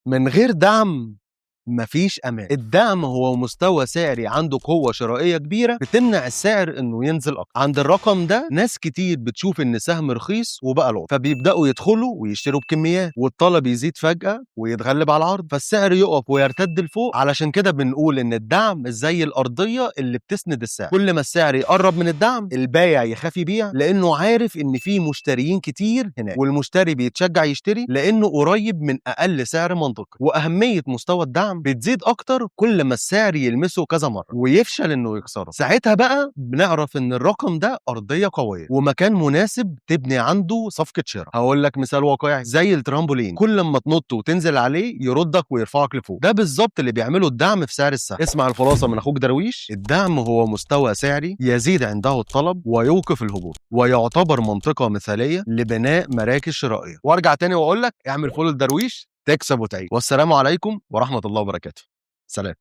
من غير دعم مفيش امان. الدعم هو مستوى سعري عنده قوه شرائيه كبيره بتمنع السعر انه ينزل اكتر. عند الرقم ده ناس كتير بتشوف ان سهم رخيص وبقى له، فبيبداوا يدخلوا ويشتروا بكميات، والطلب يزيد فجاه ويتغلب على العرض، فالسعر يقف ويرتد لفوق. علشان كده بنقول ان الدعم زي الارضيه اللي بتسند السعر، كل ما السعر يقرب من الدعم البايع يخاف يبيع لانه عارف ان في مشتريين كتير هناك، والمشتري بيتشجع يشتري لانه قريب من اقل سعر منطقي. واهميه مستوى الدعم بتزيد اكتر كل ما السعر يلمسه كذا مره ويفشل انه يكسره. ساعتها بقى بنعرف ان الرقم ده ارضيه قويه ومكان مناسب تبني عنده صفقه شراء. هقول لك مثال واقعي زي الترامبولين، كل ما تنط وتنزل عليه يردك ويرفعك لفوق. ده بالظبط اللي بيعمله الدعم في سعر السهم. اسمع الخلاصه من اخوك درويش: الدعم هو مستوى سعري يزيد عنده الطلب ويوقف الهبوط، ويعتبر منطقه مثاليه لبناء مراكز شرائيه. وارجع تاني واقول لك اعمل فولو لدرويش تكسب وتعيش. والسلام عليكم ورحمة الله وبركاته. سلام.